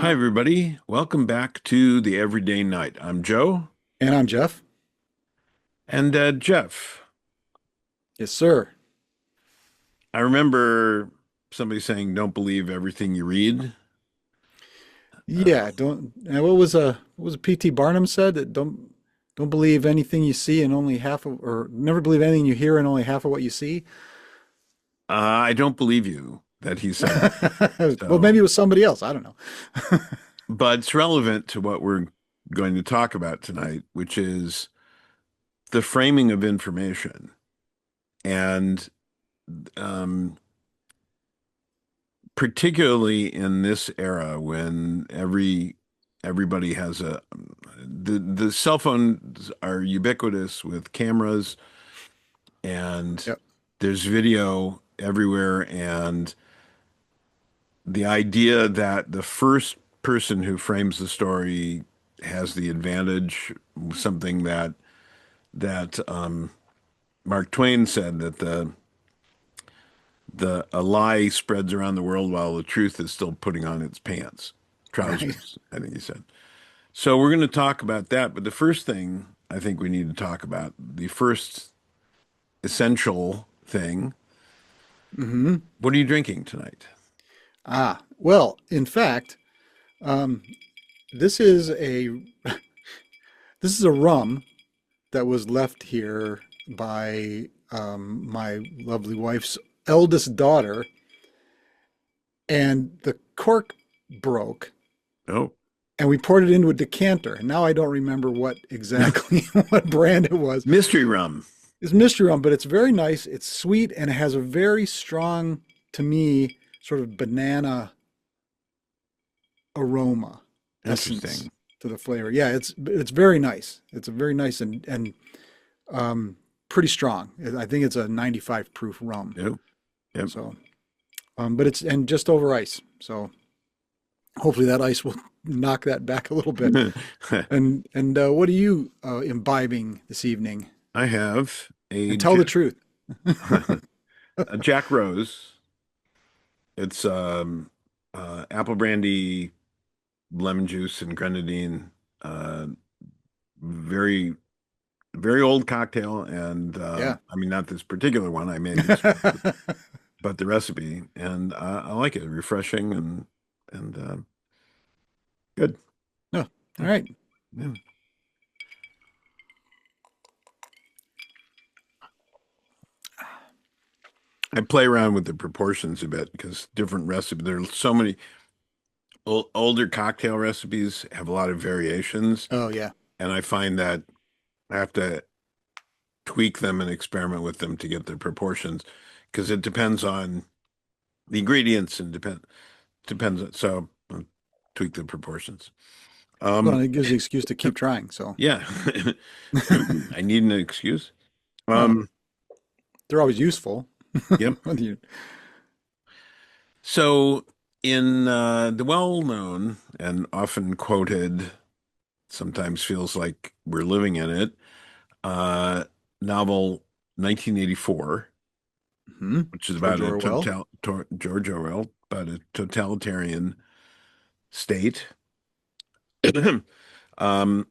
Hi, everybody. Welcome back to the Everyday Night. I'm Joe. And I'm Jeff. And Jeff, Yes, sir. I remember somebody saying, don't believe everything you read. Yeah, don't. What was P.T. Barnum said? That don't believe anything you see and only half of, or never believe anything you hear and only half of what you see. I don't believe you that he said that. Well, So, maybe it was somebody else. I don't know. but it's relevant to what we're going to talk about tonight, which is the framing of information. And um, particularly in this era when everybody has the cell phones are ubiquitous with cameras and Yep. there's video everywhere, and the idea that the first person who frames the story has the advantage, something that Mark Twain said, that the a lie spreads around the world while the truth is still putting on its pants, Right. trousers, I think he said. So we're going to talk about that, but the first thing I think we need to talk about, the first essential thing, hmm what are you drinking tonight? Well, in fact, um, this is a this is a rum that was left here by my lovely wife's eldest daughter, and the cork broke. Oh, And we poured it into a decanter. And now I don't remember what exactly what brand it was. mystery rum. It's mystery rum, but it's very nice. It's sweet and it has a very strong, to me, sort of banana aroma, essence Interesting. to the flavor. Yeah, it's very nice. It's a very nice and pretty strong. I think it's a 95 proof rum. Yep. Yep. So, but it's and just over ice. So hopefully that ice will knock that back a little bit. And what are you imbibing this evening? I have And tell the truth. A Jack Rose. It's apple brandy, lemon juice, and grenadine. Uh, very, very old cocktail, and Yeah. I mean not this particular one. I made this, but the recipe, and I like it. Refreshing and good. No. All right. Yeah. I play around with the proportions a bit because different recipes. There's so many older cocktail recipes have a lot of variations, Oh yeah. and I find that I have to tweak them and experiment with them to get the proportions because it depends on the ingredients and depends on, so tweak the proportions. Well, Um, it gives you an excuse to keep trying. So, yeah, I need an excuse. well, Um, they're always useful. yep. Whether you- So in the well-known and often quoted, sometimes feels like we're living in it, uh, novel 1984, Mhm. which is about George a Orwell. George Orwell, about a totalitarian state, um,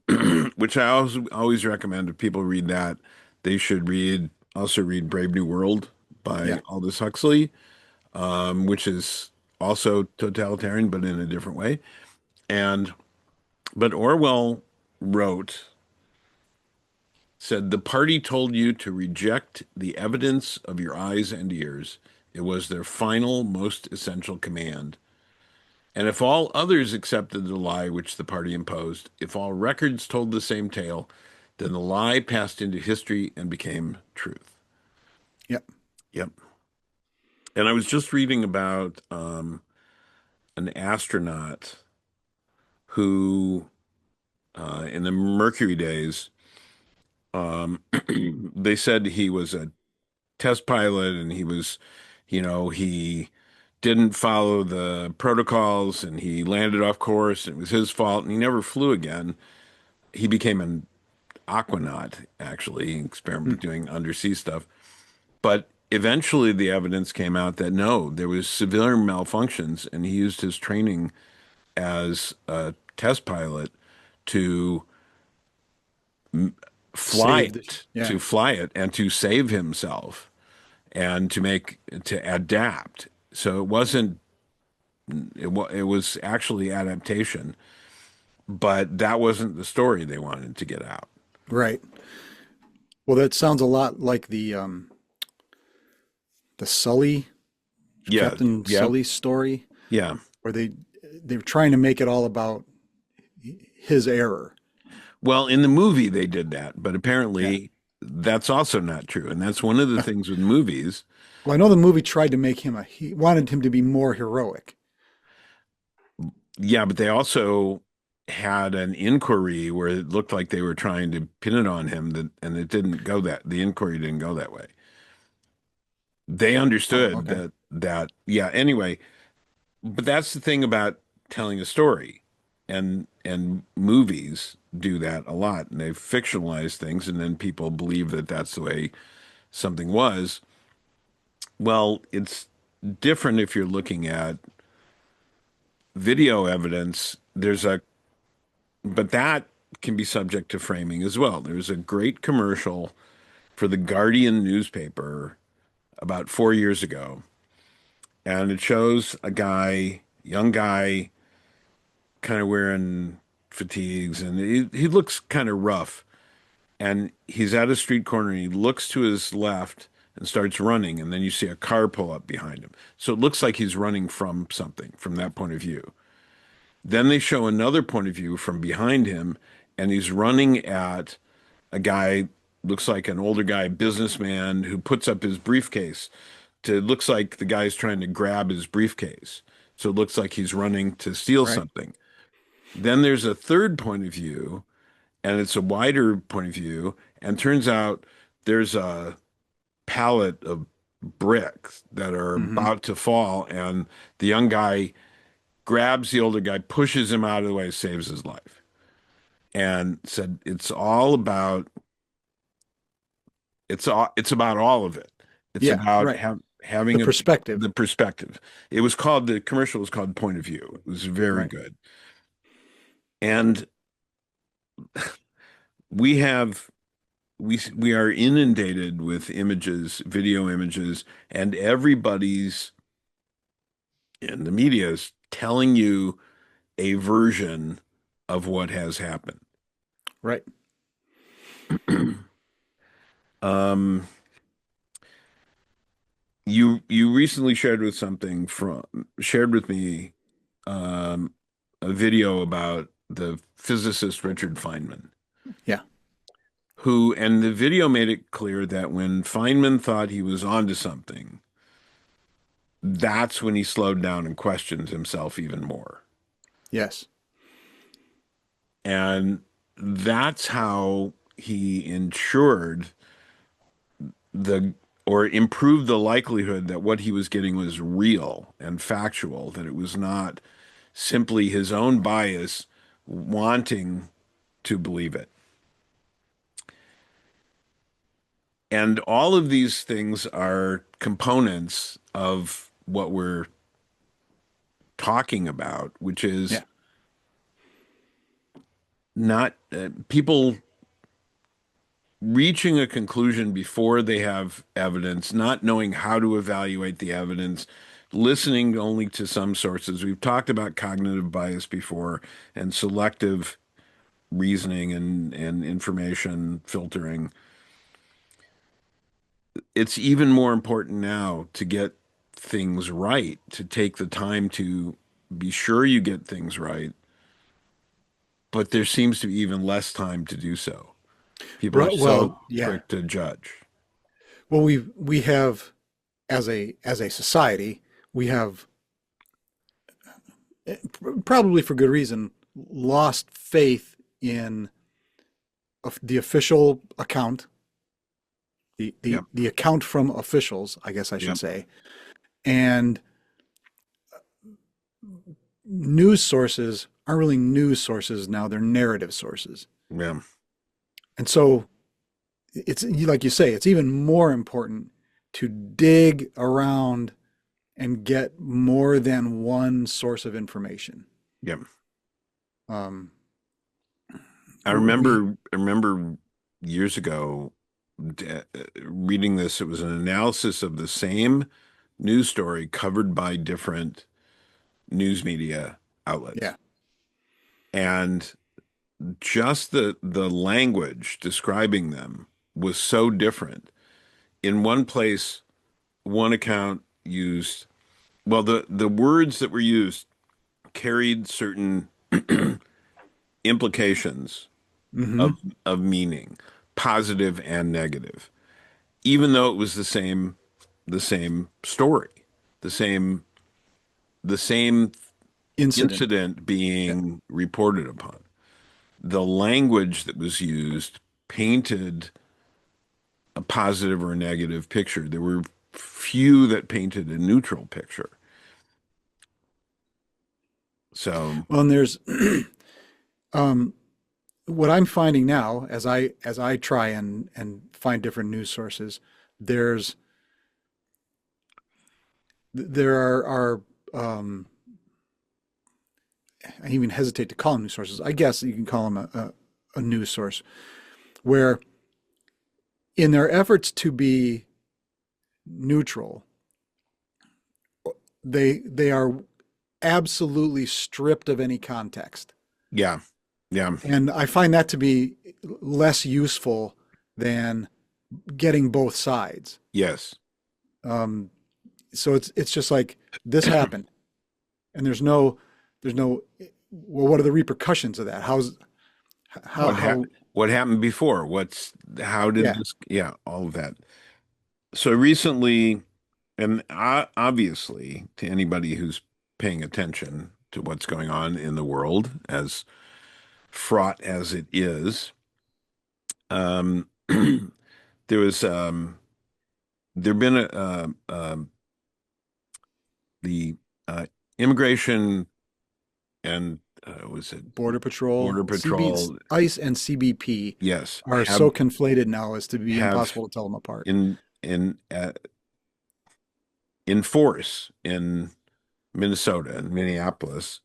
which I always recommend if people read that, they should also read Brave New World Yeah. by Aldous Huxley, which is also totalitarian, but in a different way. And but Orwell wrote, said, the party told you to reject the evidence of your eyes and ears. It was their final, most essential command. And if all others accepted the lie which the party imposed, if all records told the same tale, then the lie passed into history and became truth. Yep. Yep. And I was just reading about an astronaut who, in the Mercury days, um, they said he was a test pilot and he didn't follow the protocols and he landed off course and it was his fault and he never flew again. He became an aquanaut, actually, Hmm. experiment doing undersea stuff. But eventually the evidence came out that no, there was severe malfunctions and he used his training as a test pilot to Save the, yeah, fly it and to save himself and to adapt. So it wasn't it was actually adaptation, but that wasn't the story they wanted to get out. right. Well, that sounds a lot like the Sully, Yeah, Captain yeah, Sully story, yeah. where they're trying to make it all about his error. Well, in the movie they did that, but Yeah. apparently that's also not true. And that's one of the things with movies. Well, I know the movie tried to make him he wanted him to be more heroic. Yeah, but they also had an inquiry where it looked like they were trying to pin it on him and it didn't go that the inquiry didn't go that way. They Oh, understood okay. that yeah, anyway, but that's the thing about telling a story. And movies do that a lot. And they fictionalize things and then people believe that that's the way something was. Well, it's different if you're looking at video evidence. But that can be subject to framing as well. There's a great commercial for the Guardian newspaper about 4 years ago, and it shows a guy, young guy, kind of wearing fatigues, and he looks kind of rough. And he's at a street corner, and he looks to his left and starts running, and then you see a car pull up behind him. So it looks like he's running from something from that point of view. Then they show another point of view from behind him, and he's running at a guy, looks like an older guy, businessman, who puts up his briefcase. Looks like the guy's trying to grab his briefcase. So it looks like he's running to steal Right. something. Then there's a third point of view, and it's a wider point of view, and turns out there's a pallet of bricks that are Hmm. about to fall, and the young guy grabs the older guy, pushes him out of the way, saves his life, and said it's about all of it. It's Yeah. about Right. The having perspective. the perspective. The commercial was called Point of View. It was very Right. good. And we have we are inundated with images, video images, and everybody's in the media is telling you a version of what has happened. Right. Um, you recently shared with me um, a video about the physicist Richard Feynman, Yeah. and the video made it clear that when Feynman thought he was onto something, that's when he slowed down and questioned himself even more. Yes. And that's how he ensured the or improved the likelihood that what he was getting was real and factual, that it was not simply his own bias wanting to believe it. And all of these things are components of what we're talking about, which is Yeah. not people reaching a conclusion before they have evidence, not knowing how to evaluate the evidence, listening only to some sources. We've talked about cognitive bias before and selective reasoning and information filtering. It's even more important now to get things right, to take the time to be sure you get things right, but there seems to be even less time to do so. People are Right. Well, so yeah. quick to judge. Well, we have as a society, we have probably for good reason lost faith in the official account, Yep, the account from officials, I guess I should yep, say, and news sources aren't really news sources now, they're narrative sources. yeah. And so it's like you say, it's even more important to dig around and get more than one source of information. Yep. Um, we I remember years ago reading this. It was an analysis of the same news story covered by different news media outlets. yeah. And just the language describing them was so different. In one place, one account used, well, the words that were used carried certain implications Hmm. of meaning, positive and negative, even though it was the same story, the same the same Incident. incident Yeah. being reported upon. The language that was used painted a positive or a negative picture. There were few that painted a neutral picture. So, Well, and there's um, what I'm finding now as I try and find different news sources. There's there are I even hesitate to call them news sources. I guess you can call them a news source where in their efforts to be neutral, they are absolutely stripped of any context. yeah, yeah, And I find that to be less useful than getting both sides. yes. Um, so it's just like this happened, and there's no well, what are the repercussions of that? How What how what happened before? How did yeah. this? Yeah, all of that. So recently, and obviously, to anybody who's paying attention to what's going on in the world, as fraught as it is, there was there been the immigration and was it Border Patrol, Border CB, Patrol? ICE, and CBP Yes, are so conflated now as to be have impossible to tell them apart. in force in Minnesota and Minneapolis.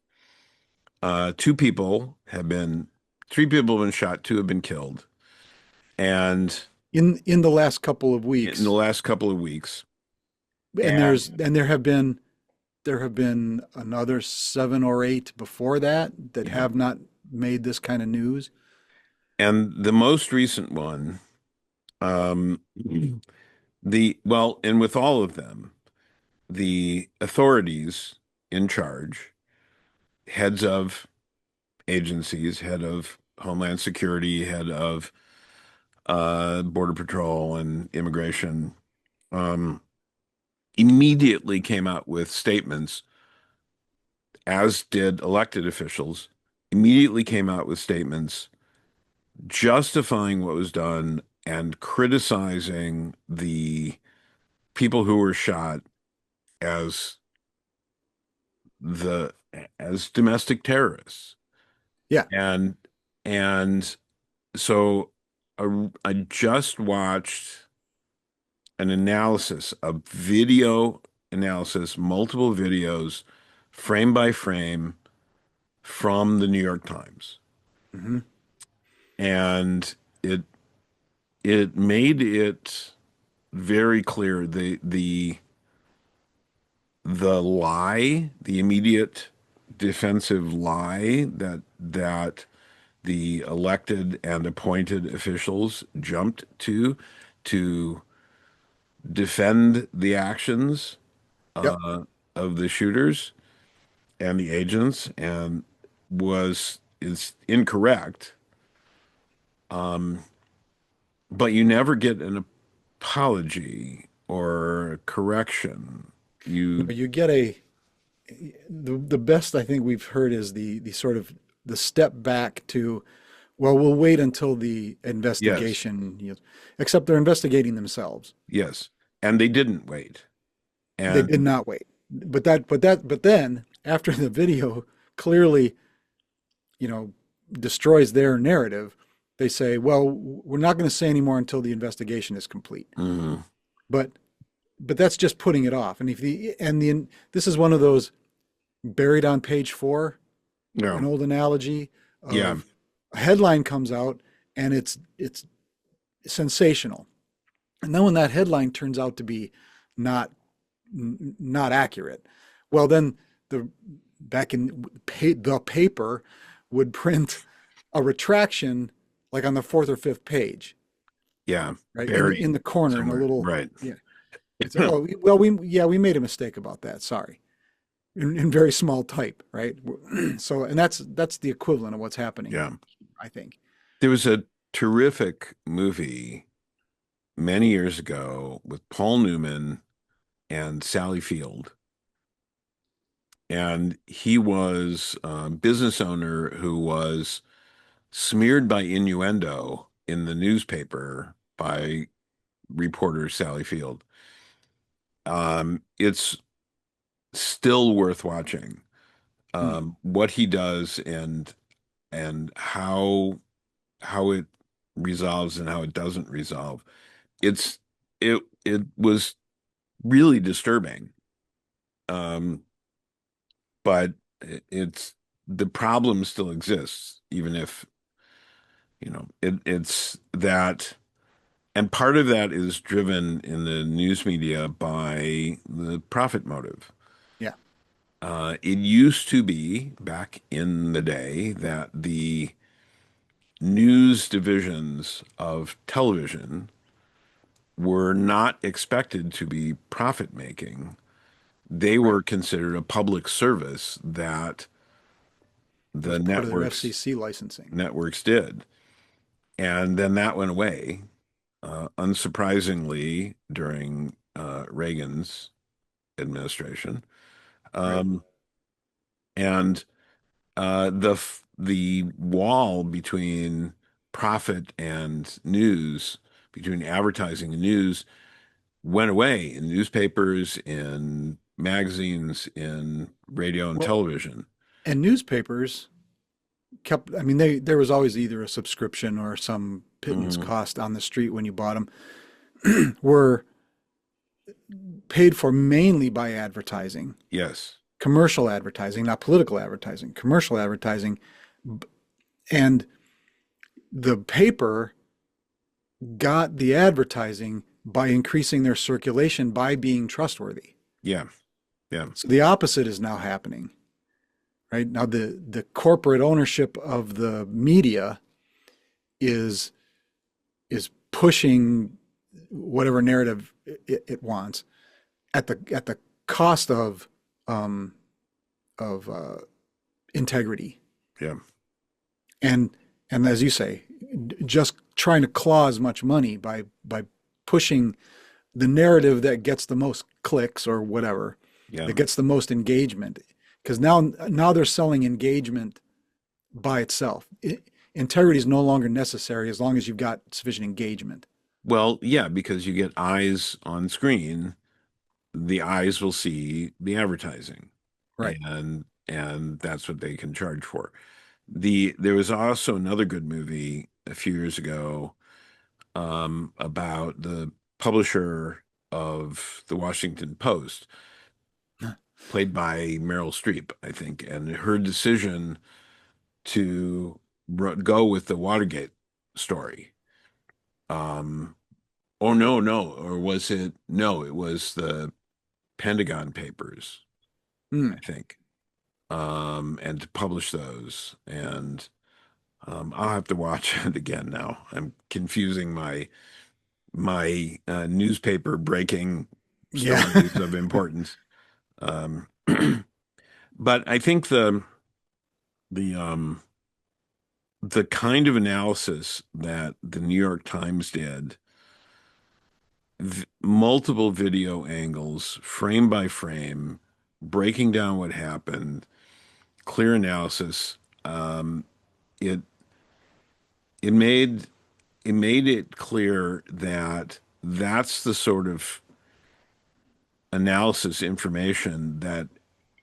Two people have been, three people have been shot, two have been killed, and In the last couple of in the weeks, last couple of weeks, and and there have been another 7 or 8 before that that yeah, have not made this kind of news. and the most recent one, um, and with all of them, the authorities in charge, heads of agencies, head of Homeland Security, head of Border Patrol and Immigration, um, immediately came out with statements, as did elected officials, immediately came out with statements justifying what was done and criticizing the people who were shot as the as domestic terrorists. Yeah. And and so I just watched an analysis, a video analysis, multiple videos, frame by frame from the New York Times. Hmm. And it it made it very clear the lie, the immediate defensive lie that the elected and appointed officials jumped to defend the actions Yep. of the shooters and the agents, and was is incorrect. But you never get an apology or a correction. You You get the best I think we've heard is the sort of the step back to, well, we'll wait until the Yes, investigation, except they're investigating themselves. yes, and they didn't wait. They And did not wait. But then after the video clearly, you know, destroys their narrative, they say, well, we're not going to say anymore until the investigation is complete. mhm, But but that's just putting it off. And if the and the this is one of those buried on page 4. No. an old analogy Yeah. of a headline comes out and it's sensational. And then when that headline turns out to be not not accurate, well then the back in the paper would print a retraction like on the fourth or fifth page, Yeah. right in Buried the corner in a somewhere. little, Right. yeah. It's oh well we yeah we made a mistake about that. Sorry, in very small type, right? So and that's the equivalent of what's happening, Yeah. I think. There was a terrific movie many years ago with Paul Newman and Sally Field. And he was a business owner who was smeared by innuendo in the newspaper by reporter Sally Field. It's still worth watching. Hmm. What he does and how it resolves and how it doesn't resolve. It's it was really disturbing. Um, but it's the problem still exists, even if, it's that, and part of that is driven in the news media by the profit motive. Yeah. It used to be back in the day that the news divisions of television were not expected to be profit making. They Right. were considered a public service that It the was part of their networks FCC licensing. networks did. And then that went away, unsurprisingly, during Reagan's administration. Right. Um, and the wall between profit and news, between advertising and news, went away in newspapers, in magazines, in radio and Well, television. and newspapers kept, I mean, they there was always either a subscription or some pittance Hmm. cost on the street when you bought them, were paid for mainly by advertising, Yes. commercial advertising, not political advertising, commercial advertising. And the paper got the advertising by increasing their circulation by being trustworthy. Yeah. Yeah. So the opposite is now happening, right? Now the corporate ownership of the media is is pushing whatever narrative it wants at the cost um, of integrity, Yeah. and as you say, just trying to claw as much money by pushing the narrative that gets the most clicks or whatever, Yeah. that gets the most engagement. Because now they're selling engagement by itself. Integrity is no longer necessary as long as you've got sufficient engagement. Well, yeah, because you get eyes on screen, the eyes will see the advertising, Right. and that's what they can charge for. There was also another good movie a few years ago, about the publisher of the Washington Post, played by Meryl Streep, I think, and her decision to go with the Watergate story. Um, oh no, no, or was it? No, it was the Pentagon Papers, I Mm. think, and to publish those. And I'll have to watch it again now. I'm confusing my newspaper breaking Yeah. stories of importance. Um, but I think the the kind of analysis that the New York Times did, v multiple video angles, frame by frame, breaking down what happened, clear analysis. It it made it made it clear that that's the sort of analysis information that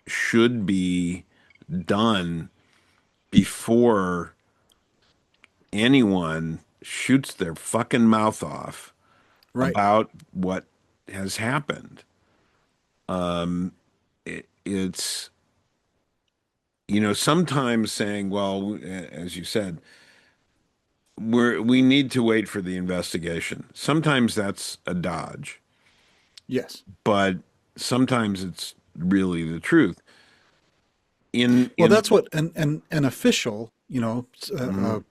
should be done before anyone shoots their fucking mouth off Right. about what has happened. It's sometimes saying, well, as you said, we need to wait for the investigation. Sometimes that's a dodge, Yes. but sometimes it's really the truth. Well, In that's what an official, Mhm.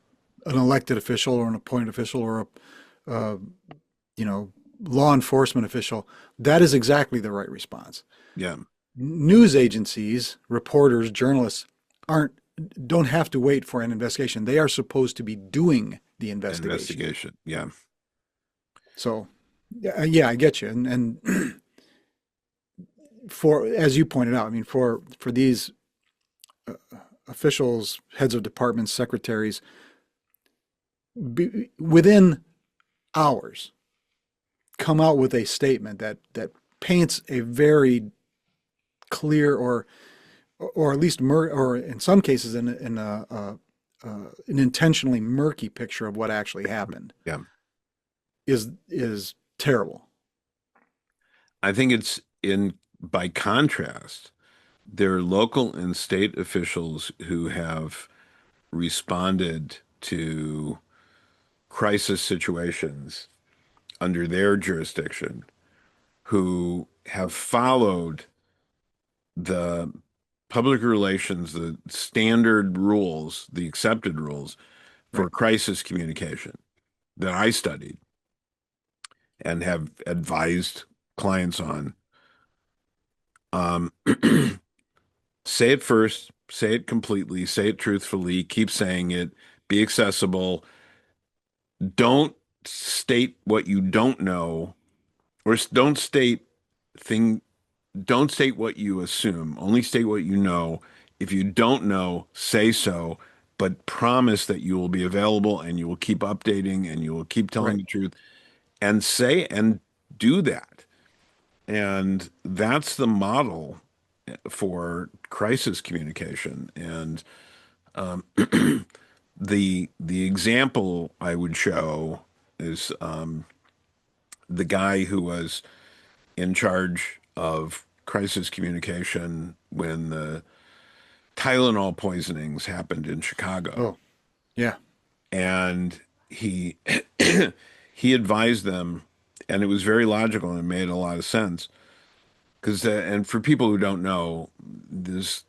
an elected official or an appointed official or a you know, law enforcement official, that is exactly the right response. Yeah, News agencies, reporters, journalists aren't don't have to wait for an investigation. They are supposed to be doing the investigation. investigation. Yeah. So, yeah, I get you. And for as you pointed out, I mean, for these officials, heads of departments, secretaries, within hours, come out with a statement that paints a very clear or at least or in some cases in an intentionally murky picture of what actually happened Yeah. is terrible. I think it's in by contrast, there are local and state officials who have responded to crisis situations under their jurisdiction, who have followed the public relations, the standard rules, the accepted rules for Right. crisis communication that I studied and have advised clients on. Um, say it first, say it completely, say it truthfully, keep saying it, be accessible. Don't state what you don't know, or don't state thing. Don't state what you assume. Only state what you know. If you don't know, say so, but promise that you will be available and you will keep updating and you will keep telling Right. the truth and say and do that. And that's the model for crisis communication. And the example I would show is the guy who was in charge of crisis communication when the Tylenol poisonings happened in Chicago. Oh, yeah. And he he advised them, and it was very logical and it made a lot of sense. Because and for people who don't know, this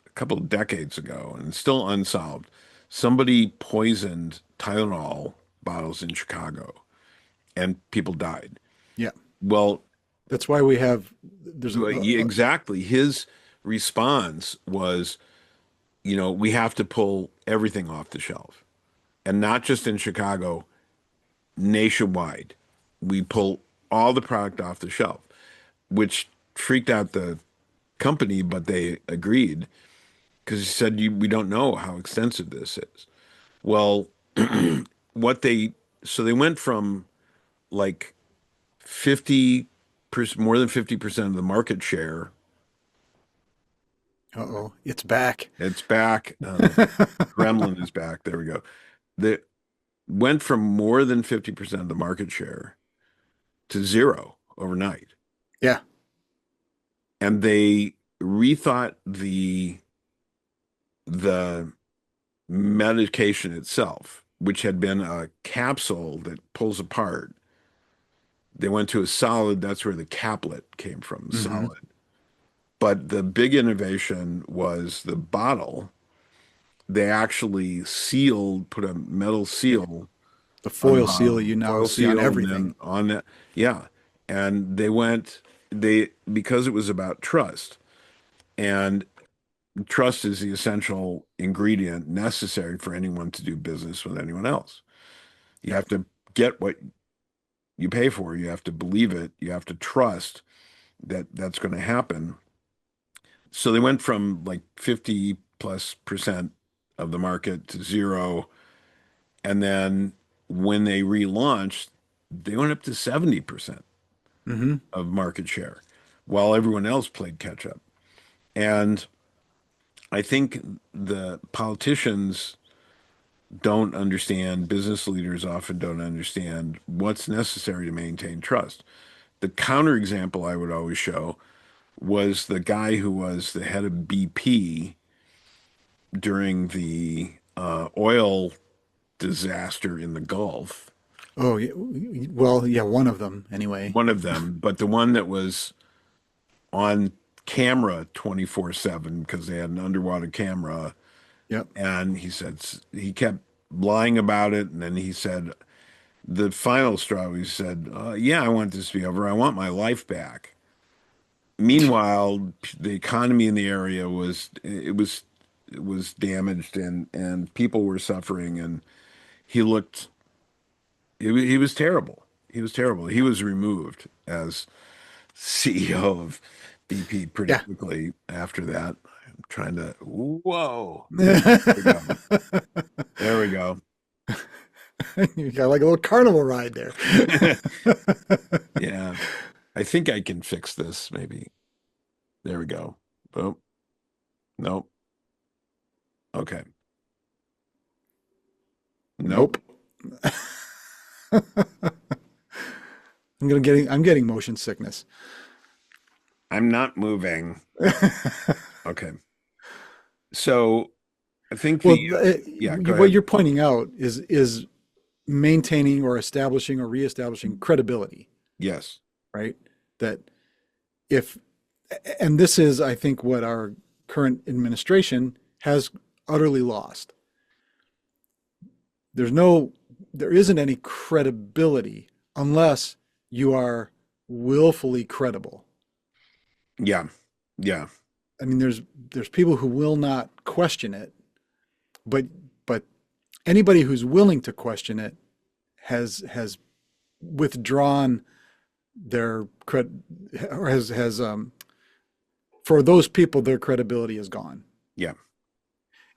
a couple of decades ago, and it's still unsolved. Somebody poisoned Tylenol bottles in Chicago, and people died. Yeah. Well, That's why we have there's yeah, exactly. His response was, we have to pull everything off the shelf, and not just in Chicago, nationwide. We pull all the product off the shelf, which freaked out the company, but they agreed because he said, we don't know how extensive this is. Well, what they so they went from like 50%, more than 50% of the market share. uh-oh, it's back. It's back. Gremlin is back. There we go. They went from more than 50% of the market share to zero overnight. Yeah. And they rethought the medication itself, which had been a capsule that pulls apart. They went to a solid. That's where the caplet came from, Hmm. solid. But the big innovation was the bottle. They actually sealed, put a metal Yeah. seal The on the foil seal bottom, you now foil see on seal, and everything. then on that, yeah. And because it was about trust, and trust is the essential ingredient necessary for anyone to do business with anyone else. You Yeah. have to get what you pay for. You have to believe it. You have to trust that that's going to happen. So they went from like 50+% of the market to zero. And then when they relaunched, they went up to 70% Hmm. of market share while everyone else played catch up. And I think the politicians don't understand, business leaders often don't understand what's necessary to maintain trust. The counterexample I would always show was the guy who was the head of BP. during the oil disaster in the Gulf. Oh, well, yeah, one of them anyway. One of them, but the one that was on camera 24/7 because they had an underwater camera. Yep. And he said he kept lying about it. And then he said the final straw, he said, yeah, I want this to be over. I want my life back. Meanwhile, the economy in the area was damaged and people were suffering and he looked he was terrible. He was terrible. He was removed as CEO of BP pretty Yeah. quickly after that. I'm trying to, whoa. There we You go. There we go. got like a little carnival ride there. Yeah. I think I can fix this maybe. There we go. Oh, nope. Okay. Nope. Nope. I'm getting motion sickness. I'm not moving. Okay. So I think Well, yeah, go what ahead. you're pointing out is maintaining or establishing or reestablishing credibility, Yes. right? That if, and this is, I think, what our current administration has utterly lost. There's no, there isn't any credibility unless you are willfully credible. Yeah. Yeah. I mean, there's people who will not question it, but but anybody who's willing to question it has withdrawn their cred or has for those people their credibility is gone. Yeah.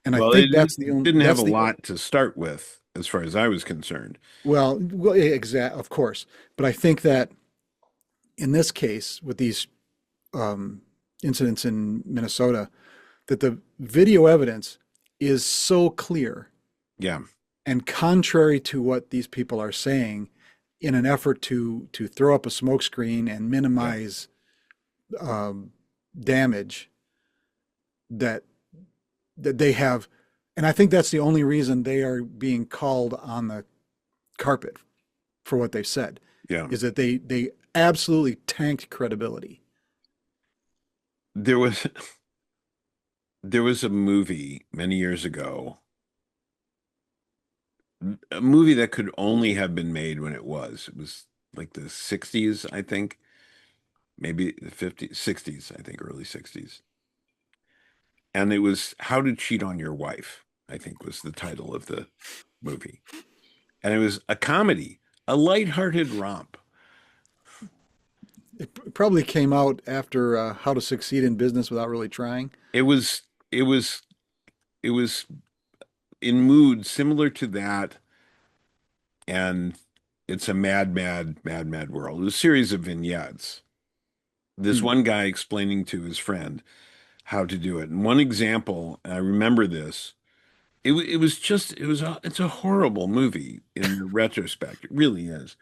And I Well, think that's the only didn't have a that's the lot to start with as far as I was concerned. well exact of course, but I think that in this case with these um, incidents in Minnesota, that the video evidence is so clear Yeah. and contrary to what these people are saying in an effort to throw up a smokescreen and Yeah. minimize um, damage that that they have, and I think that's the only reason they are being called on the carpet for what they've said, Yeah. is that they absolutely tanked credibility. There was there was a movie many years ago, a movie that could only have been made when it was. It was like the 60s, I think, maybe the 50s, 60s, I think, early 60s. And it was How to Cheat on Your Wife, I think was the title of the movie. And it was a comedy, a lighthearted romp. It probably came out after How to Succeed in Business Without Really Trying. It was it was it was in mood similar to that, and it's a mad, mad, mad, mad world. It was a series of vignettes. This Hmm. one guy explaining to his friend how to do it. And one example, and I remember this, it was just it's a horrible movie in the retrospect. It really is.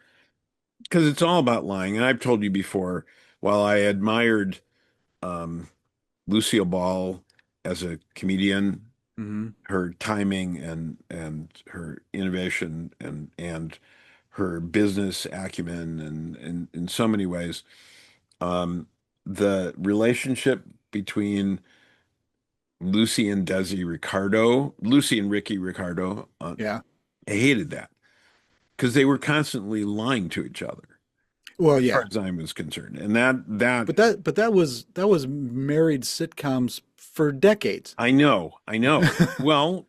Because it's all about lying. And I've told you before, while I admired um, Lucille Ball as a comedian, Hmm. her timing and her innovation and her business acumen and in so many ways, the relationship between Lucy and Desi Ricardo, Lucy and Ricky Ricardo, Yeah. I hated that because they were constantly lying to each other, Well, as far yeah. as I was concerned. And that But that was married sitcoms for decades. I know. Well,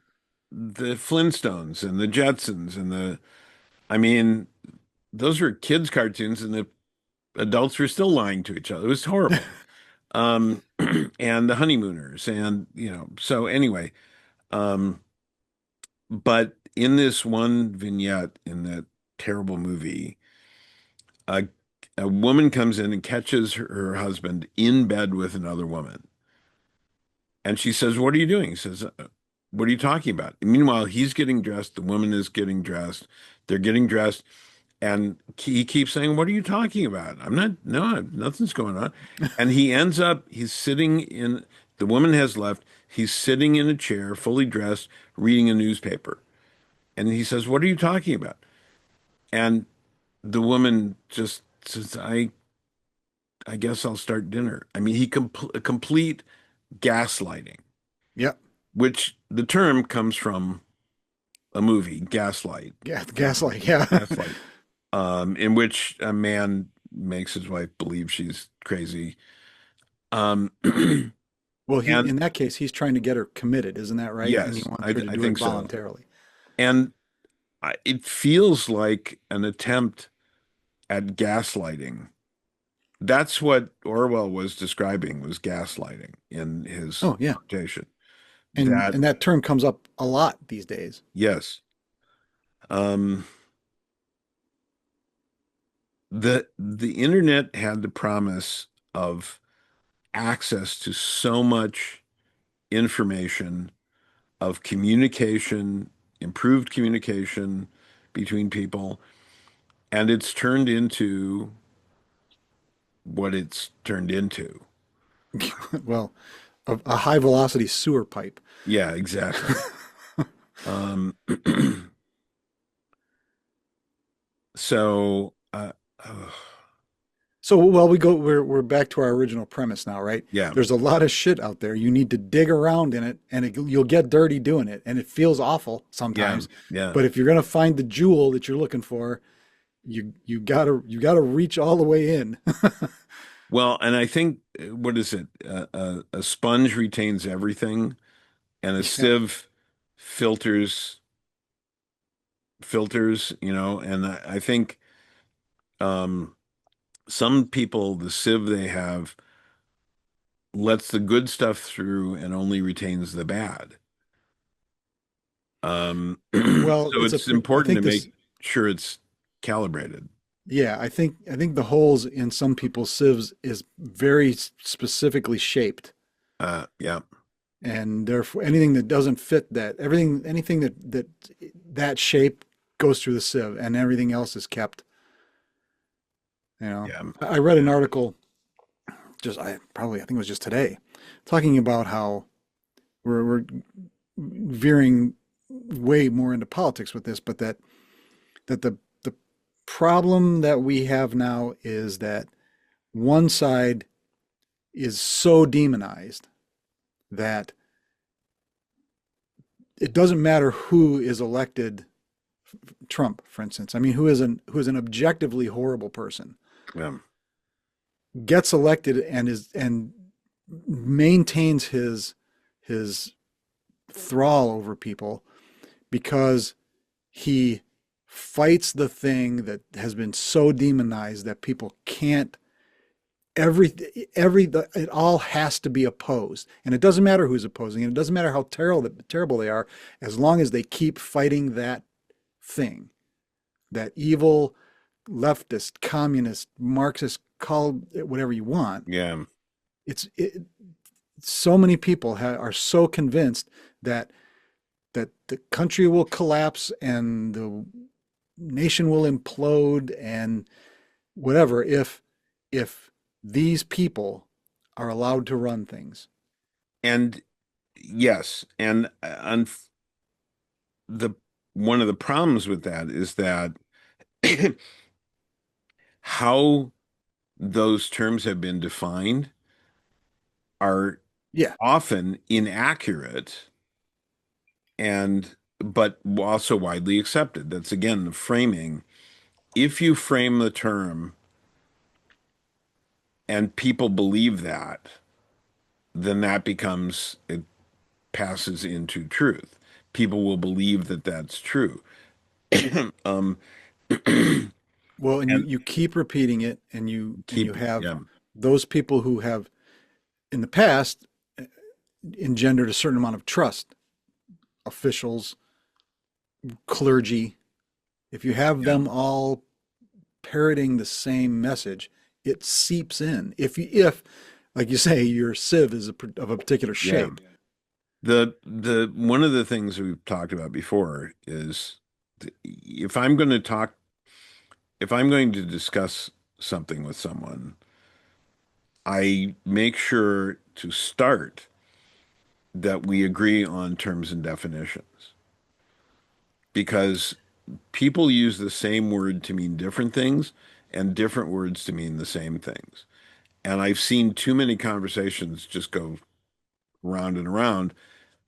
the Flintstones and the Jetsons and I mean, those were kids' cartoons, and the adults were still lying to each other. It was horrible. Um, and the Honeymooners, and so anyway, um, but in this one vignette in that terrible movie, a a woman comes in and catches her husband in bed with another woman. And she says, "What are you doing?" He says, "What are you talking about?" And meanwhile, he's getting dressed, the woman is getting dressed, they're getting dressed, and he keeps saying, "What are you talking about?" I'm not, no, nothing's going on. And he's sitting in The woman has left. He's sitting in a chair, fully dressed, reading a newspaper. And he says, "What are you talking about?" And the woman just says, I guess I'll start dinner. I mean, he complete gaslighting, Yep. which the term comes from a movie, Gaslight. Gaslight. Yeah. Gaslight, in which a man makes his wife believe she's crazy. Um, Well, and in that case, he's trying to get her committed, isn't that right? And he yes, wants her to I do it think so. voluntarily. And it feels like an attempt at gaslighting. That's what Orwell was describing was gaslighting in his Oh, yeah. notation. And That, that term comes up a lot these days. yes. Um, the internet had the promise of access to so much information, of communication, improved communication between people, and it's turned into what it's turned into. Well, a high velocity sewer pipe. Yeah, exactly. Um, so, So, well, we're back to our original premise now, right? yeah, There's a lot of shit out there. You need to dig around in it, and you'll get dirty doing it, and it feels awful yeah, sometimes. yeah. But if you're gonna find the jewel that you're looking for, you gotta reach all the way in. Well, and I think, what is it? A sponge retains everything, and a Yeah. sieve filters and I think um, some people, the sieve they have lets the good stuff through and only retains the bad. Well, So it's a it's pre- I important to think this make sure it's calibrated. yeah, I think the holes in some people's sieves is very specifically shaped, Yeah, and therefore anything that doesn't fit that, anything that shape goes through the sieve, and everything else is kept. You know, yeah, I read an article I think it was just today, talking about how we're veering way more into politics with this, but that the problem that we have now is that one side is so demonized that it doesn't matter who is elected. Trump, for instance, I mean, who is an objectively horrible person, yeah. gets elected and maintains his thrall over people because he fights the thing that has been so demonized that people can't every it all has to be opposed, and it doesn't matter who's opposing it. It doesn't matter how terrible they are, as long as they keep fighting that thing, that evil leftist, communist, Marxist, call it whatever you want. Yeah. It's so many people are so convinced that the country will collapse and the nation will implode and whatever if these people are allowed to run things. And yes, and the one of the problems with that is that how those terms have been defined are Yeah. often inaccurate and but also widely accepted. That's again the framing. If you frame the term and people believe that, then that becomes it passes into truth. People will believe that that's true. Um, Well, and you and you keep repeating it, and you keep, have yeah, those people who have in the past engendered a certain amount of trust, officials, clergy. If you have yeah, them all parroting the same message, it seeps in. If like you say, your sieve is of a particular yeah. shape. The one of the things we've talked about before is if I'm going to talk, if I'm going to discuss something with someone, I make sure to start. that we agree on terms and definitions because people use the same word to mean different things and different words to mean the same things. And I've seen too many conversations just go round and around.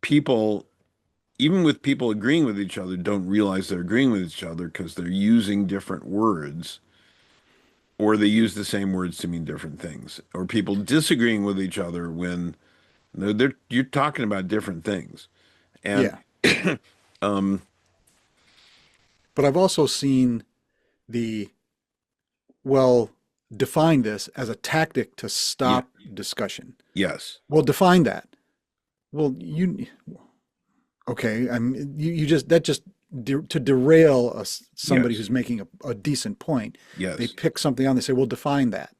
People, even with people agreeing with each other, don't realize they're agreeing with each other because they're using different words or they use the same words to mean different things. Or people disagreeing with each other when you're talking about different things. And Yeah. um, But I've also seen the, well, define this as a tactic to yeah, stop discussion. yes, Well, define that. Well, okay, you just, that just to derail somebody yes, who's making a decent point, they yes, pick something on, they say, well, define that.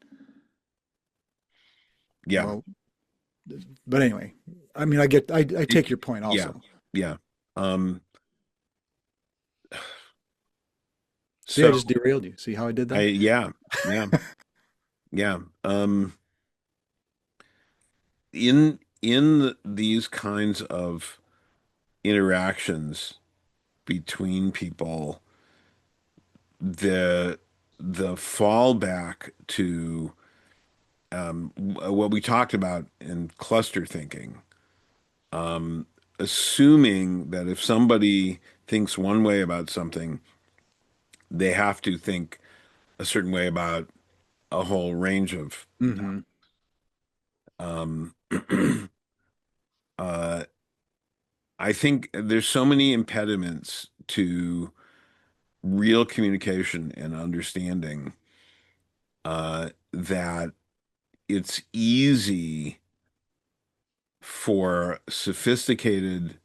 yeah, Well, but anyway, I mean, I it, take your point yeah, also. yeah. Um, See, I so just derailed you. See how I did that? yeah, yeah, yeah. In these kinds of interactions between people, the the fallback to what we talked about in cluster thinking, um, assuming that if somebody thinks one way about something, they have to think a certain way about a whole range of Hmm. um, uh, I think there's so many impediments to real communication and understanding that it's easy for sophisticated,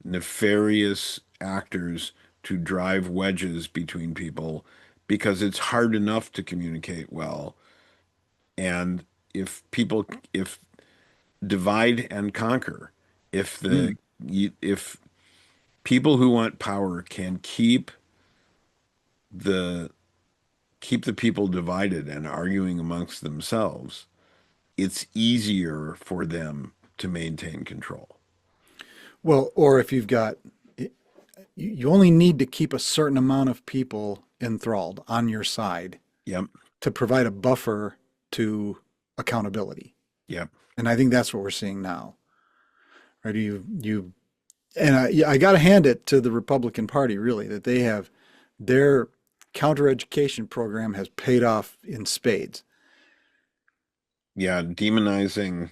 nefarious actors to drive wedges between people because it's hard enough to communicate well. And if divide and conquer, if the Mm. if people who want power can the keep the people divided and arguing amongst themselves, it's easier for them to maintain control. Well, or if you've got, you only need to keep a certain amount of people enthralled on your side Yep, to provide a buffer to accountability. yep, And I think that's what we're seeing now, right? And I got to hand it to the Republican Party, really, that they have their counter education program has paid off in spades. yeah. Demonizing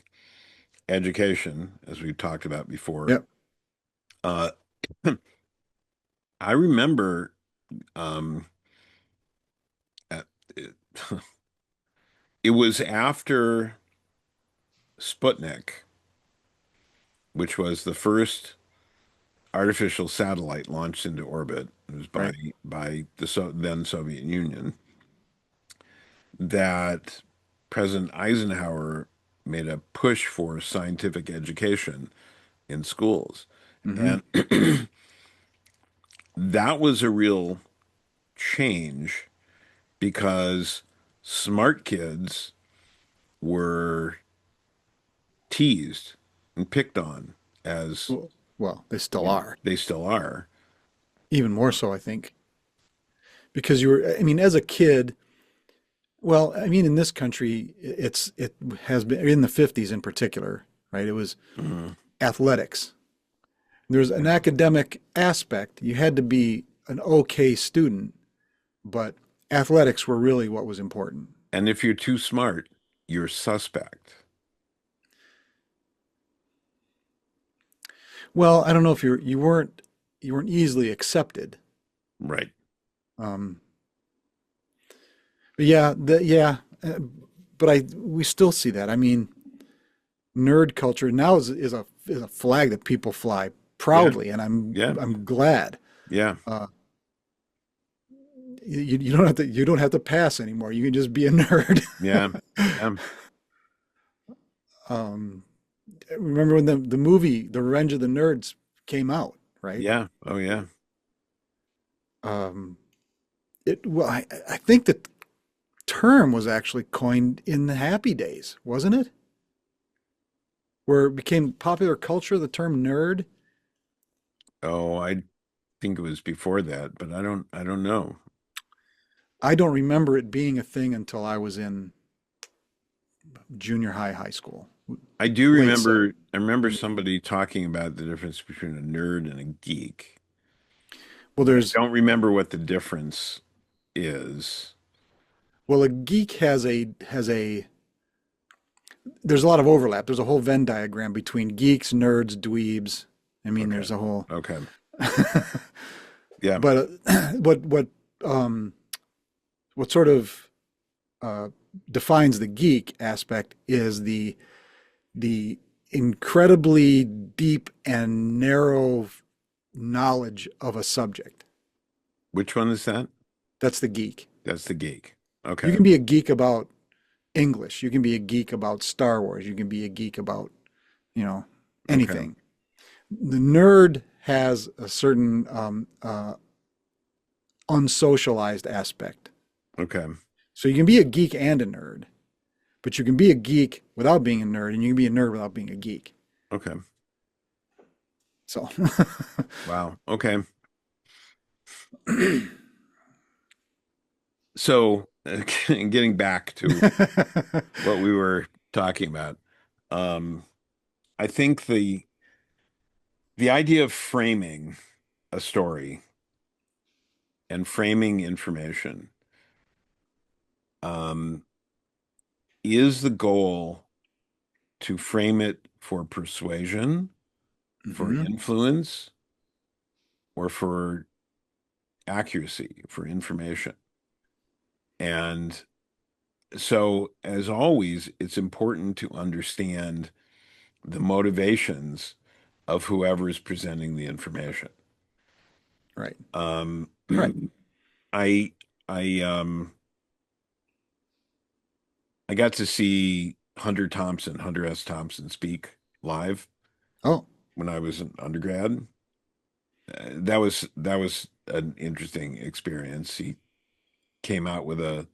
education, as we've talked about before. Yep. Uh, I remember um, at, it, it was after Sputnik, which was the first artificial satellite launched into orbit. It was Right. by the then Soviet Union that President Eisenhower made a push for scientific education in schools. Hmm. And that was a real change because smart kids were teased and picked on as Well, they still you know, are. they still are. Even more so, I think, because I mean, as a kid, well, I mean, in this country, it has been in the 50s in particular, right? It was Mhm. athletics. There's an academic aspect. You had to be an okay student, but athletics were really what was important. And if you're too smart, you're suspect. Well, I don't know if you weren't easily accepted. Right. Um, but yeah, but we still see that. I mean, nerd culture now is a flag that people fly Yeah. proudly, and Yeah. I'm glad. Yeah. Uh, you don't have to pass anymore. You can just be a nerd. Yeah. Yeah. um, Remember when the movie The Revenge of the Nerds came out, right? Yeah. Oh, yeah. Um, well, I think the term was actually coined in the Happy Days, wasn't it? where it became popular culture, the term nerd. Oh, I think it was before that, but I don't know. I don't remember it being a thing until I was in junior high, high school, late I remember late. somebody talking about the difference between a nerd and a geek, Well, but I there's don't remember what the difference is. well, a geek has a there's a lot of overlap. There's a whole Venn diagram between geeks, nerds, dweebs. I mean, Okay. there's a whole. Okay. Yeah. But um, what sort of uh, defines the geek aspect is the incredibly deep and narrow knowledge of a subject. Which one is that? That's the geek. That's the geek. You Okay. can be a geek about English. You can be a geek about Star Wars. You can be a geek about, you know, Okay. anything. The nerd has a certain unsocialized aspect. Okay. So you can be a geek and a nerd, but you can be a geek without being a nerd, and you can be a nerd without being a geek. Okay. So, Wow. Okay. So, getting back to what we were talking about, um, I think the idea of framing a story and framing information um, is the goal to frame it for persuasion, for hmm influence, or for accuracy, for information. And so, as always, it's important to understand the motivations of whoever is presenting the information. right, Um, right. I I um I got to see Hunter S. Thompson speak live Oh, when I was an undergrad. That was an interesting experience. He came out with a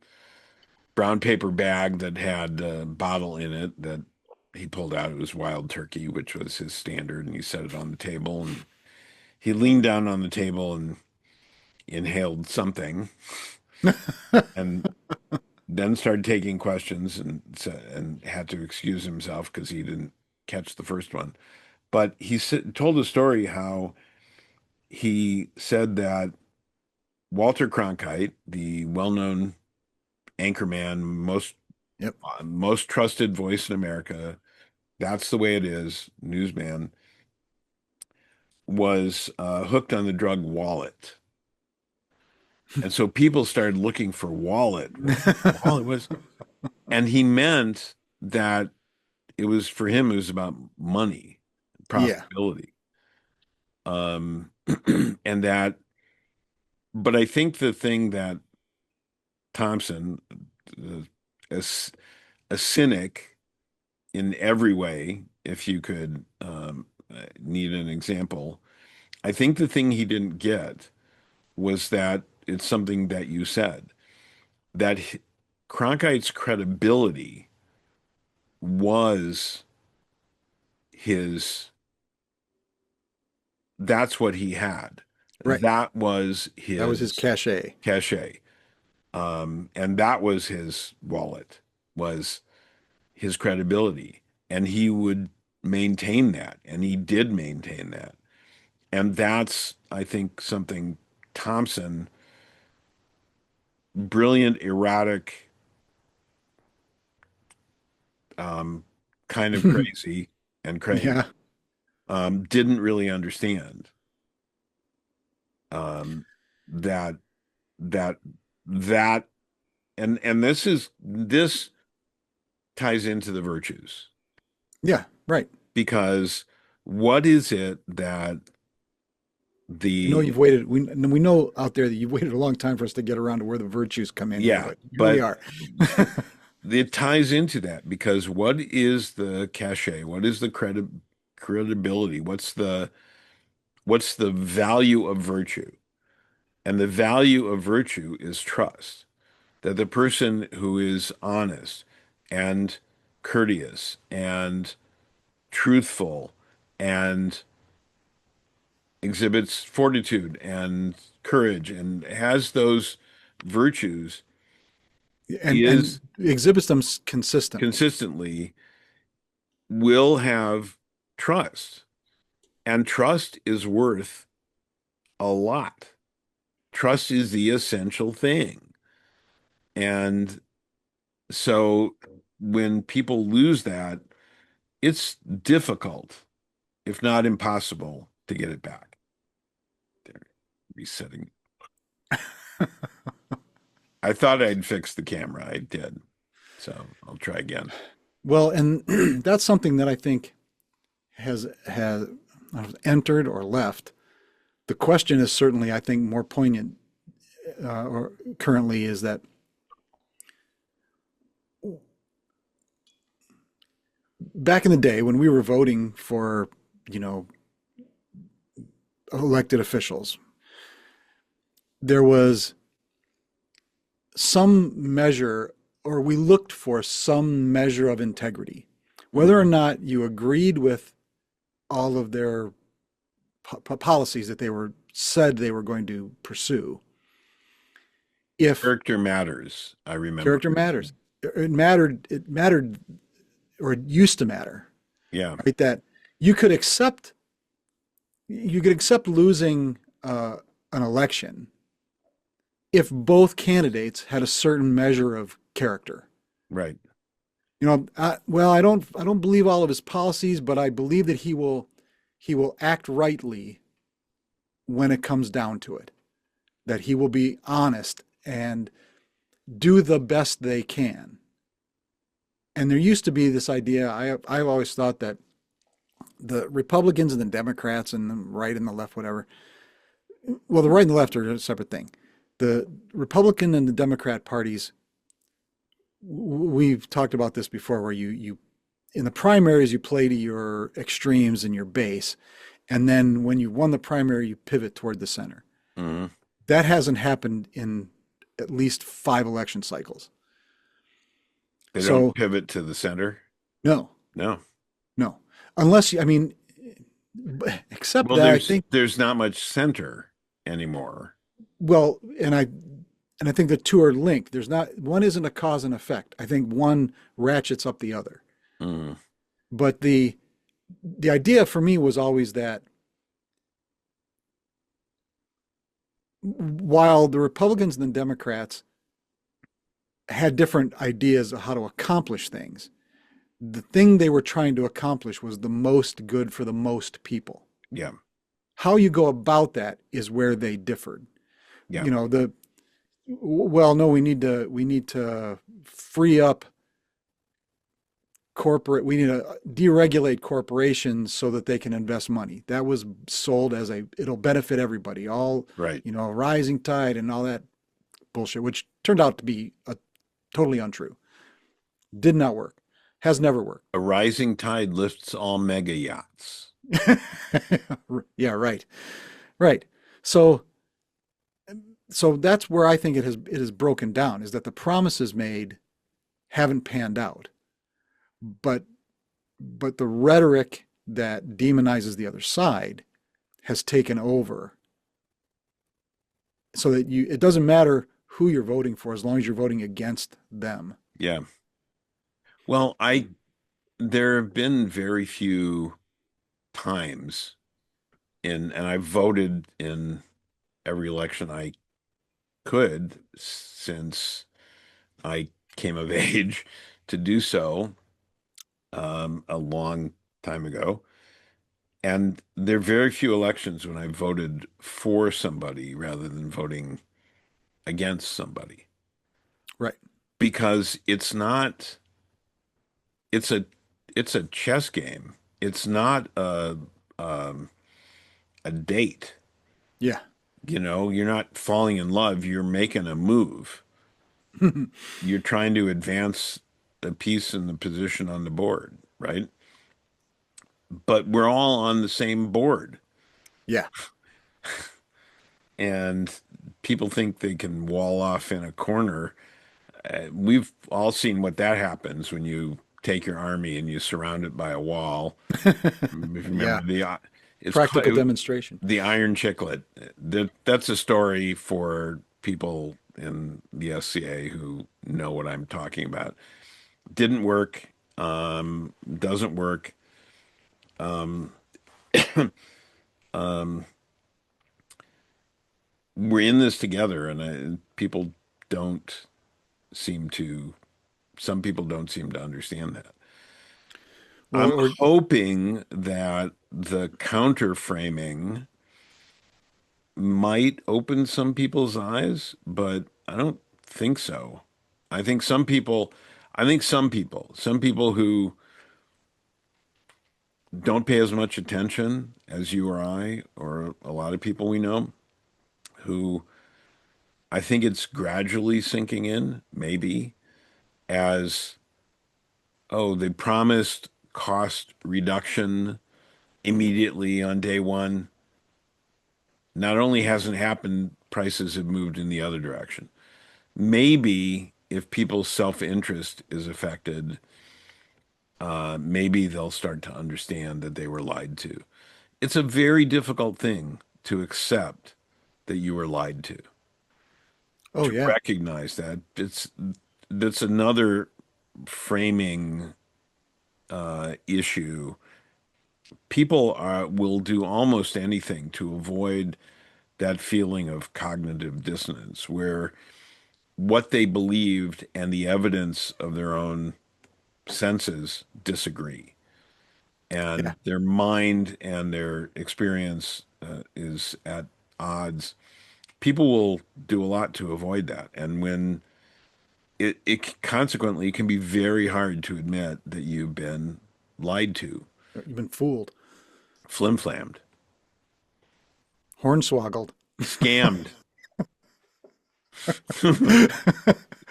brown paper bag that had a bottle in it that he pulled out. It was wild turkey, which was his standard, and he set it on the table and he leaned down on the table and inhaled something and then started taking questions and had to excuse himself because he didn't catch the first one. But told a story how he said that Walter Cronkite, the well-known anchorman, yep. most trusted voice in America, that's the way it is, newsman, was hooked on the drug wallet. And so people started looking for wallet, what wallet was, and he meant that it was for him, it was about money, Yeah, profitability. And that, but I think the thing that Thompson, uh, as a cynic in every way, if you could need an example, I think the thing he didn't get was that it's something that you said, that Cronkite's credibility was his, that's what he had. right. That was That was his his cachet. cachet. And that was his wallet, was his credibility. And he would maintain that. And he did maintain that. And that's, I think, something Thompson, brilliant, erratic, um, kind of crazy and Yeah. cranky, didn't really understand um, that that that and this ties into the virtues Yeah, right. because what is it that We know the you've waited. We know out there that you've waited a long time for us to get around to where the virtues come in here, yeah, but here we but are. it ties into that because what is the cachet? What is the credibility? What's the value of virtue? And the value of virtue is trust. That the person who is honest and courteous and truthful and exhibits fortitude and courage and has those virtues and is exhibits them consistently. consistently will have trust. And trust is worth a lot. Trust is the essential thing. And so when people lose that, it's difficult, if not impossible, to get it back. There, resetting. I thought I'd fix the camera. I did. So I'll try again. Well, and that's something that I think has entered or left. The question is certainly, I think, more poignant or currently is that back in the day when we were voting for, you know, elected officials, there was some measure, or we looked for some measure of integrity, whether or Mhm. not you agreed with all of their policies that they were said they were going to pursue. If Character matters, I remember. character matters, it mattered, or it used to matter, Yeah, right? That you could accept, you could accept losing an election if both candidates had a certain measure of character. right. Well, I don't believe all of his policies, but I believe that he will act rightly when it comes down to it. That he will be honest and do the best they can. And there used to be this idea. I've always thought that the Republicans and the Democrats and the right and the left, whatever. Well, the right and the left are a separate thing. The Republican and the Democrat parties, we've talked about this before, where you in the primaries you play to your extremes and your base, and then when you won the primary, you pivot toward the center. Mhm. That hasn't happened in at least 5 election cycles. They don't So pivot to the center. no, No. no, unless you, I mean, except Well, that I think, there's not much center anymore. well, and I think the two are linked. There's not, one isn't a cause and effect. I think one ratchets up the other. Mm. But the idea for me was always that while the Republicans and the Democrats had different ideas of how to accomplish things, the thing they were trying to accomplish was the most good for the most people. Yeah. How you go about that is where they differed. Yeah. You know, the well, no, we need to free up corporate, we need to deregulate corporations so that they can invest money. That was sold as a, it'll benefit everybody, all, Right. you know, rising tide and all that bullshit, which turned out to be totally untrue. Did not work. Has never worked. A rising tide lifts all mega yachts. Yeah, right. Right. So so that's where I think it has broken down, is that the promises made haven't panned out. But the rhetoric that demonizes the other side has taken over, so that you, it doesn't matter who you're voting for as long as you're voting against them. Yeah. Well, there have been very few times and I've voted in every election I could since I came of age to do so a long time ago. And there are very few elections when I voted for somebody rather than voting against somebody Right. because it's a it's a chess game. It's not um, a date. Yeah. You know, you're not falling in love, you're making a move. You're trying to advance a piece in the position on the board, right? But we're all on the same board. Yeah. And people think they can wall off in a corner. We've all seen what that happens when you take your army and you surround it by a wall. If you remember Yeah, it's practical demonstration. the Iron Chiclet. That's a story for people in the SCA who know what I'm talking about. Didn't work. Doesn't work. We're in this together, and people don't seem to. Some people don't seem to understand that. Well, I'm or hoping that the counter framing might open some people's eyes, but I don't think so. I think some people, some people who don't pay as much attention as you or I, or a lot of people we know, who I think it's gradually sinking in, maybe, as, oh, they promised cost reduction immediately on day one. Not only hasn't happened, prices have moved in the other direction. Maybe if people's self-interest is affected, maybe they'll start to understand that they were lied to. It's a very difficult thing to accept that you were lied oh to yeah, recognize that. That's another framing issue. People will do almost anything to avoid that feeling of cognitive dissonance, where what they believed and the evidence of their own senses disagree, yeah. and their mind and their experience is at odds. People will do a lot to avoid that, and when it consequently can be very hard to admit that you've been lied to, You've been fooled, flim-flammed, hornswoggled. scammed.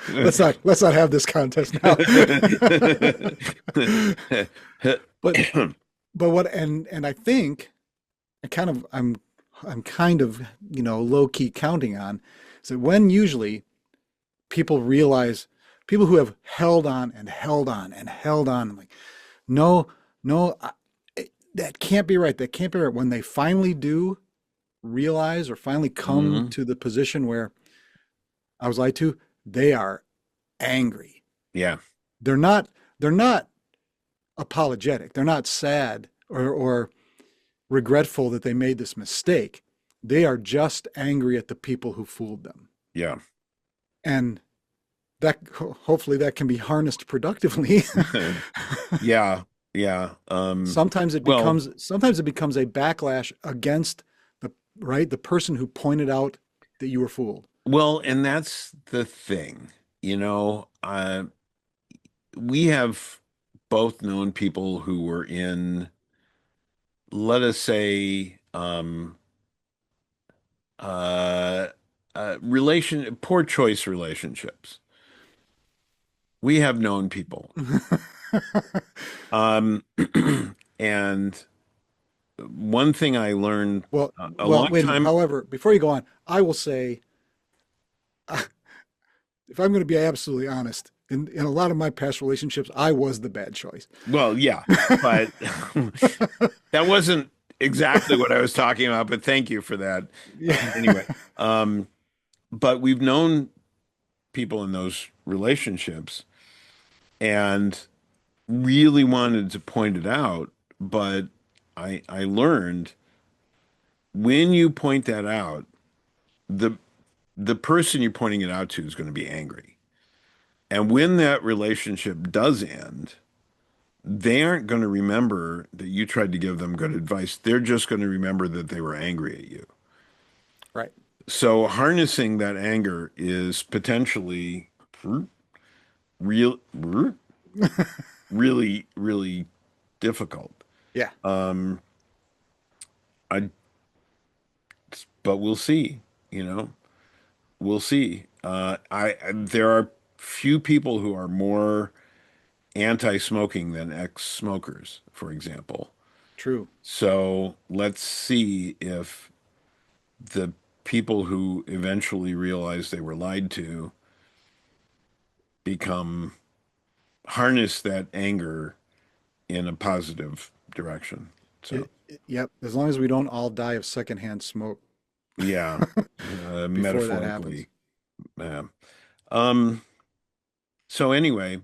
Let's not have this contest now. but but what and I think I kind of I'm kind of low key counting on is that when usually people realize people who have held on and held on and held on, I'm like, no, no, that can't be right. That can't be right. When they finally do realize or finally come Mhm. to the position where I was lied to, they are angry. Yeah, They're not they're not apologetic. They're not sad or regretful that they made this mistake. They are just angry at the people who fooled them. yeah. And that hopefully that can be harnessed productively. Yeah, yeah. Well, Sometimes it becomes a backlash against the person who pointed out that you were fooled. and that's the thing. You know, we have both known people who were in, let us say, uh, poor choice relationships. We have known people. Um, and one thing I learned well, a well, long wait a minute. time, However, before you go on, I will say, if I'm going to be absolutely honest, in a lot of my past relationships, I was the bad choice. well, yeah, but that wasn't exactly what I was talking about, but thank you for that. Yeah. Anyway, um, but we've known people in those relationships and really wanted to point it out, but I learned when you point that out, the the person you're pointing it out to is going to be angry. And when that relationship does end, they aren't going to remember that you tried to give them good advice. They're just going to remember that they were angry at you. Right. So harnessing that anger is potentially real, really, really difficult. Yeah. Um, I, but we'll see, you know, we'll see. There are few people who are more anti-smoking than ex-smokers, for example. True. So let's see if the people who eventually realize they were lied to become harness that anger in a positive direction. So, Yep. As long as we don't all die of secondhand smoke yeah, before that happens. metaphorically. Yeah. Um, so anyway,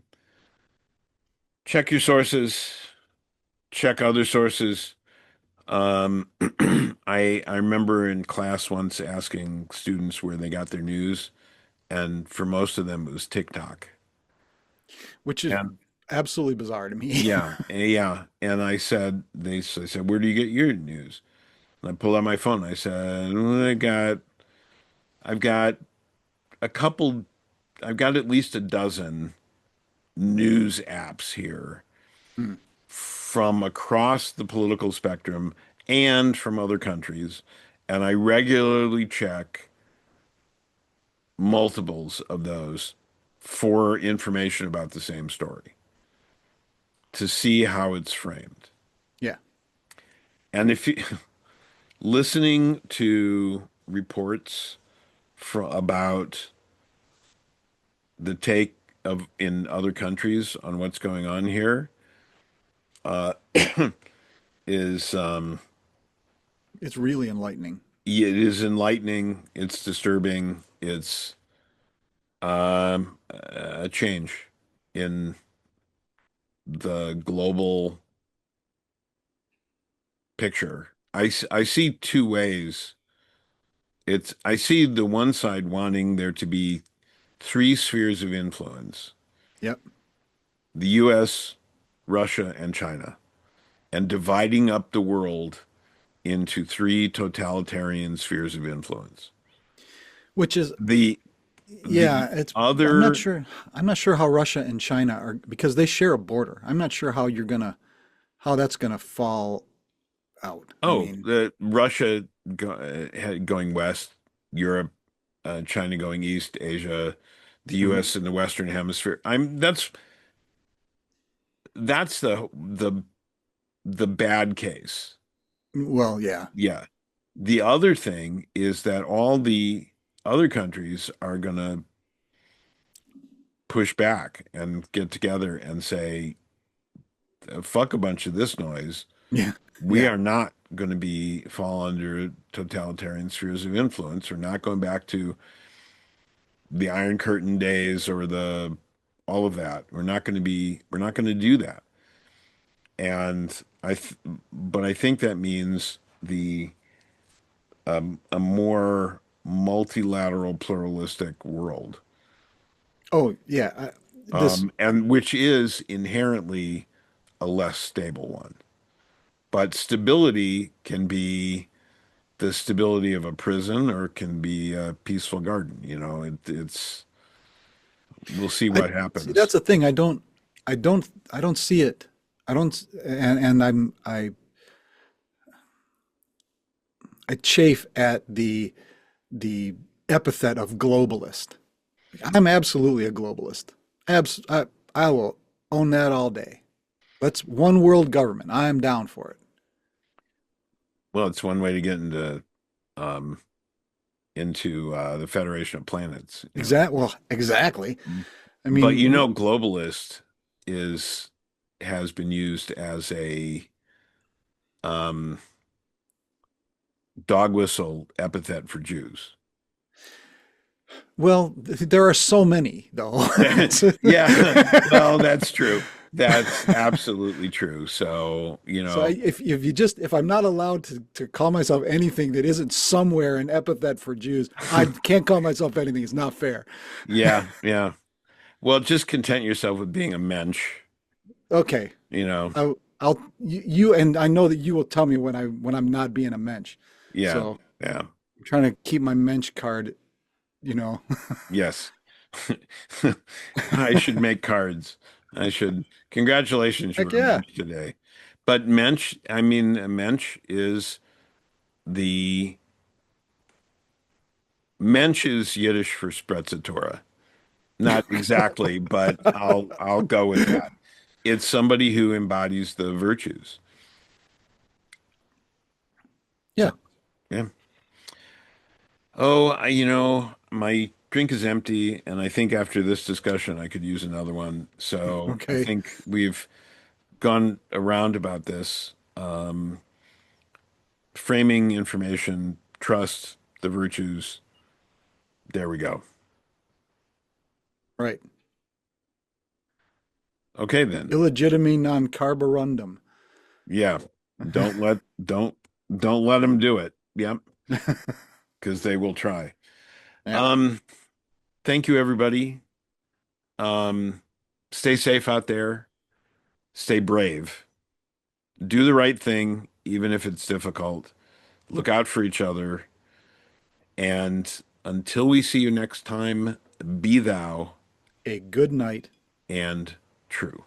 check your sources, check other sources. Um, I remember in class once asking students where they got their news, and for most of them it was TikTok. Which is And absolutely bizarre to me. yeah. And I said, where do you get your news? And I pulled out my phone. I said, I've got a couple, I've got at least a dozen news apps here Hmm. from across the political spectrum and from other countries. And I regularly check multiples of those for information about the same story to see how it's framed. Yeah. And if you listening to reports about the take of in other countries on what's going on here uh, is It's really enlightening. it is enlightening. It's disturbing. It's a change in the global picture. I see two ways. I see the one side wanting there to be three spheres of influence: Yep. the US, Russia, and China, and dividing up the world into three totalitarian spheres of influence. Which is, The yeah, the it's, I'm not other sure. I'm not sure how Russia and China are, because they share a border. I'm not sure how that's gonna fall out. I mean, the Russia going west, Europe, China going east, Asia, the mhm. US in the Western Hemisphere. That's the bad case. Well, yeah, Yeah. The other thing is that all the other countries are going to push back and get together and say, fuck a bunch of this noise. yeah, We yeah. are not going to be fall under totalitarian spheres of influence. We're not going back to the Iron Curtain days or the all of that. We're not going to do that. And but I think that means the a more multilateral, pluralistic world, Oh, yeah. This, and which is inherently a less stable one. But stability can be the stability of a prison or it can be a peaceful garden. It's we'll see I what see. happens. That's the thing. I don't see it. I don't, and I chafe at the epithet of globalist. I'm absolutely a globalist. I will own that all day. Let's one world government. I'm down for it. Well, it's one way to get um, into the Federation of Planets. Well, exactly. I But mean, globalist is has been used as a um, dog whistle epithet for Jews. well, there are so many though. Yeah, well, that's true. That's absolutely true. So, So if you just if I'm not allowed to call myself anything that isn't somewhere an epithet for Jews, I can't call myself anything. It's not fair. yeah. Well, just content yourself with being a mensch, Okay, you know. you and I know that you will tell me when I'm not being a mensch. Yeah, So yeah. I'm trying to keep my mensch card, you know. Yes. I should make cards. I should. Congratulations, you Heck were a yeah. mensch today. But mensch, I mean, a mensch is the mensch is Yiddish for sprezzatura. Not exactly, but I'll go with that. It's somebody who embodies the virtues. So, Yeah. yeah. Oh, my drink is empty, and I think after this discussion, I could use another one. So I Okay. think we've gone around about this. Framing information, trust, the virtues. There we go. Right. Okay, then. Illegitimi non carborundum. Yeah. Don't let don't don't let them do it. Yep, because they will try. Yeah. Um, thank you, everybody. Um, stay safe out there. Stay brave. Do the right thing, even if it's difficult. Look out for each other. And until we see you next time, be thou A good night. and true.